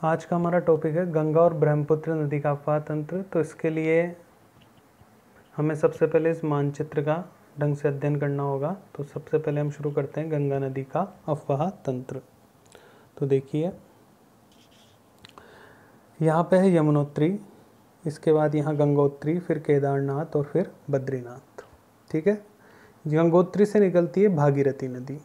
आज का हमारा टॉपिक है गंगा और ब्रह्मपुत्र नदी का अफवाह तंत्र। तो इसके लिए हमें सबसे पहले इस मानचित्र का ढंग से अध्ययन करना होगा। तो सबसे पहले हम शुरू करते हैं गंगा नदी का अफवाह तंत्र। तो देखिए, यहाँ पे है यमुनोत्री, इसके बाद यहाँ गंगोत्री, फिर केदारनाथ और फिर बद्रीनाथ। ठीक है। गंगोत्री से निकलती है भागीरथी नदी,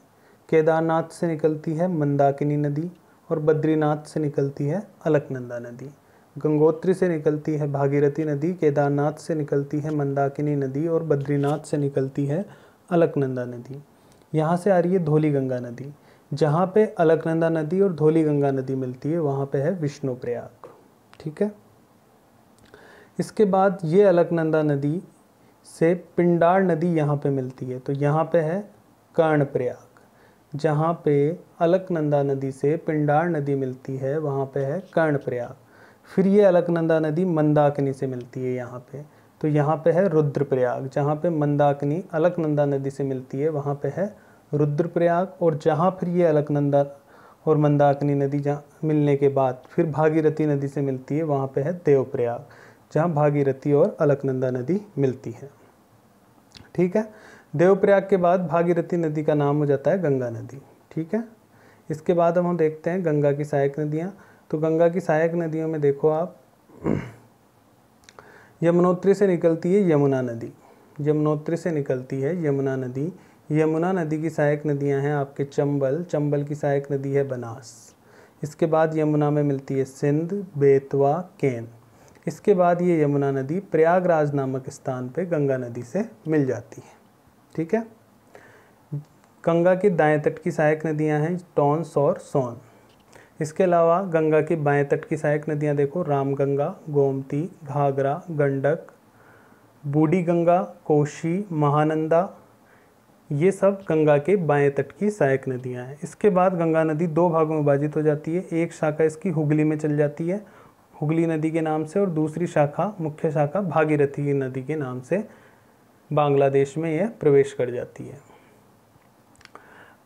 केदारनाथ से निकलती है मंदाकिनी नदी और बद्रीनाथ से निकलती है अलकनंदा नदी। गंगोत्री से निकलती है भागीरथी नदी, केदारनाथ से निकलती है मंदाकिनी नदी और बद्रीनाथ से निकलती है अलकनंदा नदी। यहाँ से आ रही है धौली गंगा नदी। जहाँ पे अलकनंदा नदी और धौली गंगा नदी मिलती है वहाँ पे है विष्णुप्रयाग। ठीक है। इसके बाद ये अलकनंदा नदी से पिंडार नदी यहाँ पे मिलती है। तो यहाँ पे है कर्णप्रयाग। जहाँ पे अलकनंदा नदी से पिंडार नदी मिलती है वहाँ पे है कर्णप्रयाग। फिर ये अलकनंदा नदी मंदाकिनी से मिलती है यहाँ पे। तो यहाँ पे है रुद्रप्रयाग। जहाँ पे मंदाकिनी अलकनंदा नदी से मिलती है वहाँ पे है रुद्रप्रयाग। और जहाँ फिर ये अलकनंदा और मंदाकिनी नदी जहाँ मिलने के बाद फिर भागीरथी नदी से मिलती है वहाँ पे है देवप्रयाग, जहाँ भागीरथी और अलकनंदा नदी मिलती है। ठीक है। देवप्रयाग के बाद भागीरथी नदी का नाम हो जाता है गंगा नदी। ठीक है। इसके बाद हम देखते हैं गंगा की सहायक नदियाँ। तो गंगा की सहायक नदियों में देखो आप, यमुनोत्री से निकलती है यमुना नदी। यमुनोत्री से निकलती है यमुना नदी। यमुना नदी की सहायक नदियाँ हैं आपके चंबल। चंबल की सहायक नदी है बनास। इसके बाद यमुना में मिलती है सिंध, बेतवा, केन। इसके बाद ये यमुना नदी प्रयागराज नामक स्थान पे गंगा नदी से मिल जाती है। ठीक है। गंगा के दाएं तट की सहायक नदियां हैं टॉन्स और सोन। इसके अलावा गंगा के बाएं तट की सहायक नदियां देखो, रामगंगा, गोमती, घाघरा, गंडक, बूढ़ी गंगा, कोशी, महानंदा। ये सब गंगा के बाएं तट की सहायक नदियां हैं। इसके बाद गंगा नदी दो भागों में विभाजित हो जाती है। एक शाखा इसकी हुगली में चल जाती है हुगली नदी के नाम से, और दूसरी शाखा, मुख्य शाखा भागीरथी नदी के नाम से बांग्लादेश में यह प्रवेश कर जाती है।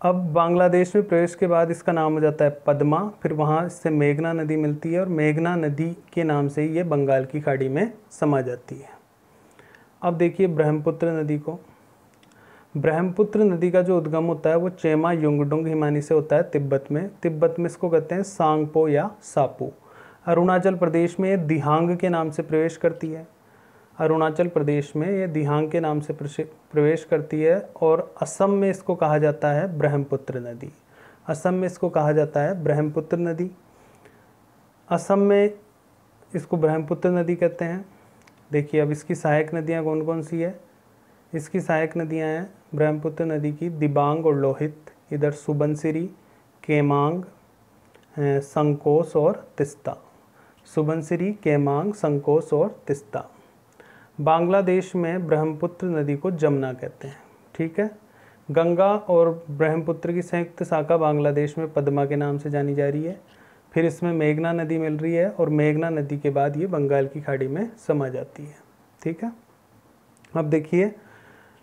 अब बांग्लादेश में प्रवेश के बाद इसका नाम हो जाता है पद्मा। फिर वहाँ इससे मेघना नदी मिलती है और मेघना नदी के नाम से ही ये बंगाल की खाड़ी में समा जाती है। अब देखिए ब्रह्मपुत्र नदी को। ब्रह्मपुत्र नदी का जो उद्गम होता है वो चेमा युंगडुंग हिमानी से होता है तिब्बत में। तिब्बत में इसको कहते हैं सांगपो या सापू। अरुणाचल प्रदेश में ये दिहांग के नाम से प्रवेश करती है। अरुणाचल प्रदेश में ये दिहांग के नाम से प्रवेश करती है। और असम में इसको कहा जाता है ब्रह्मपुत्र नदी। असम में इसको कहा जाता है ब्रह्मपुत्र नदी। असम में इसको ब्रह्मपुत्र नदी कहते हैं। देखिए अब इसकी सहायक नदियाँ कौन कौन सी है। इसकी सहायक नदियाँ हैं ब्रह्मपुत्र नदी की दिबांग और लोहित, इधर सुबनसिरी, केमांग, संकोस और तिस्ता। सुबनसिरी, केमांग, संकोस और तिस्ता। बांग्लादेश में ब्रह्मपुत्र नदी को जमुना कहते हैं। ठीक है। गंगा और ब्रह्मपुत्र की संयुक्त शाखा बांग्लादेश में पद्मा के नाम से जानी जा रही है। फिर इसमें मेघना नदी मिल रही है और मेघना नदी के बाद ये बंगाल की खाड़ी में समा जाती है। ठीक है। अब देखिए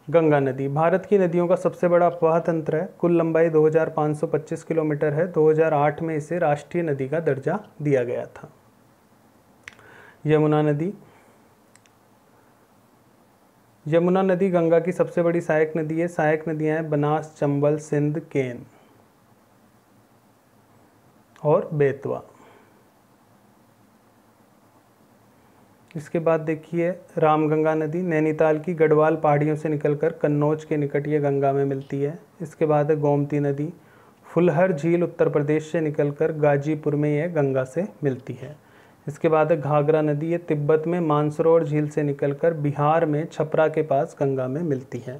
गंगा नदी भारत की नदियों का सबसे बड़ा अफवाह तंत्र है। कुल लंबाई 2525 किलोमीटर है। 2008 में इसे राष्ट्रीय नदी का दर्जा दिया गया था। यमुना नदी। यमुना नदी गंगा की सबसे बड़ी सहायक नदी है। सहायक नदियां हैं बनास, चंबल, सिंध, केन और बेतवा। इसके बाद देखिए रामगंगा नदी नैनीताल की गढ़वाल पहाड़ियों से निकलकर कन्नौज के निकट ये गंगा में मिलती है। इसके बाद है गोमती नदी। फुलहर झील उत्तर प्रदेश से निकलकर गाजीपुर में यह गंगा से मिलती है। इसके बाद है घाघरा नदी। ये तिब्बत में मानसरोवर झील से निकलकर बिहार में छपरा के पास गंगा में मिलती है।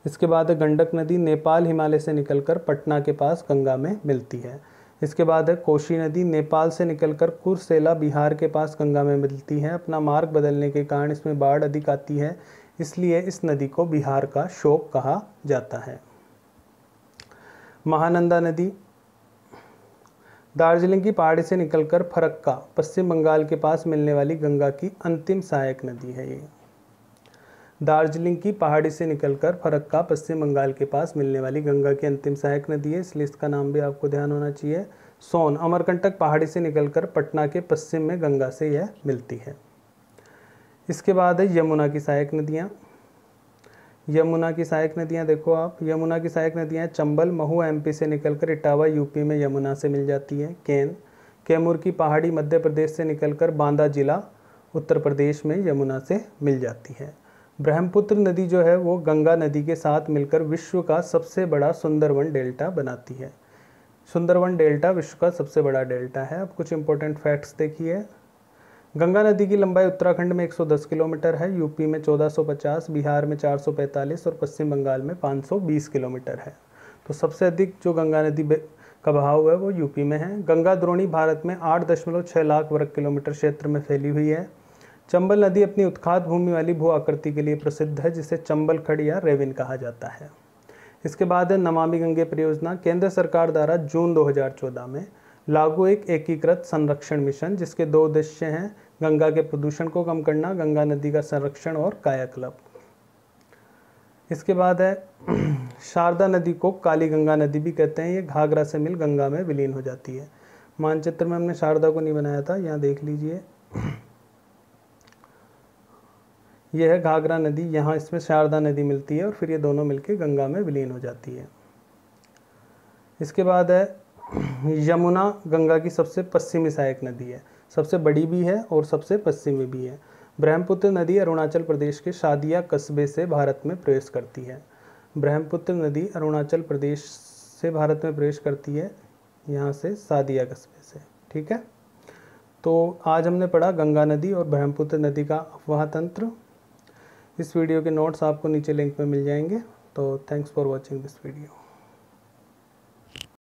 इसके बाद है गंडक नदी। नेपाल हिमालय से निकलकर पटना के पास गंगा में मिलती है। इसके बाद है कोशी नदी। नेपाल से निकलकर कुर्सेला बिहार के पास गंगा में मिलती है। अपना मार्ग बदलने के कारण इसमें बाढ़ अधिक आती है, इसलिए इस नदी को बिहार का शोक कहा जाता है। महानंदा नदी दार्जिलिंग की पहाड़ी से निकलकर फरक्का पश्चिम बंगाल के पास मिलने वाली गंगा की अंतिम सहायक नदी है। ये दार्जिलिंग की पहाड़ी से निकलकर फरक्का पश्चिम बंगाल के पास मिलने वाली गंगा की अंतिम सहायक नदी है, इसलिए इसका नाम भी आपको ध्यान होना चाहिए सोन अमरकंटक पहाड़ी से निकलकर पटना के पश्चिम में गंगा से यह मिलती है। इसके बाद है यमुना की सहायक नदियाँ। यमुना की सहायक नदियाँ देखो आप, यमुना की सहायक नदियाँ चंबल महू एमपी से निकलकर इटावा यूपी में यमुना से मिल जाती है। कैमूर की पहाड़ी मध्य प्रदेश से निकलकर बांदा जिला उत्तर प्रदेश में यमुना से मिल जाती है। ब्रह्मपुत्र नदी जो है वो गंगा नदी के साथ मिलकर विश्व का सबसे बड़ा सुंदरवन डेल्टा बनाती है। सुंदरवन डेल्टा विश्व का सबसे बड़ा डेल्टा है। अब कुछ इंपॉर्टेंट फैक्ट्स देखिए। गंगा नदी की लंबाई उत्तराखंड में 110 किलोमीटर है, यूपी में 1450, बिहार में 445 और पश्चिम बंगाल में 520 किलोमीटर है। तो सबसे अधिक जो गंगा नदी का बहाव है वो यूपी में है। गंगा द्रोणी भारत में 8.6 लाख वर्ग किलोमीटर क्षेत्र में फैली हुई है। चंबल नदी अपनी उत्खात भूमि वाली भू आकृति के लिए प्रसिद्ध है, जिसे चंबल खड़ या रेविन कहा जाता है। इसके बाद है नमामि गंगे परियोजना, केंद्र सरकार द्वारा जून 2014 में लागू एक एकीकृत संरक्षण मिशन, जिसके 2 उद्देश्य हैं गंगा के प्रदूषण को कम करना, गंगा नदी का संरक्षण और कायाकल्प। इसके बाद है शारदा नदी को काली गंगा नदी भी कहते हैं। ये घाघरा से मिल गंगा में विलीन हो जाती है। मानचित्र में हमने शारदा को नहीं बनाया था, यहाँ देख लीजिए, यह है घाघरा नदी, यहाँ इसमें शारदा नदी मिलती है और फिर ये दोनों मिलकर गंगा में विलीन हो जाती है। इसके बाद है यमुना गंगा की सबसे पश्चिमी सहायक नदी है, सबसे बड़ी भी है और सबसे पश्चिमी भी है। ब्रह्मपुत्र नदी अरुणाचल प्रदेश के शादिया कस्बे से भारत में प्रवेश करती है। ब्रह्मपुत्र नदी अरुणाचल प्रदेश से भारत में प्रवेश करती है, यहाँ से सादिया कस्बे से। ठीक है, तो आज हमने पढ़ा गंगा नदी और ब्रह्मपुत्र नदी का अफवाह तंत्र। इस वीडियो के नोट्स आपको नीचे लिंक में मिल जाएंगे। तो thanks for watching this video.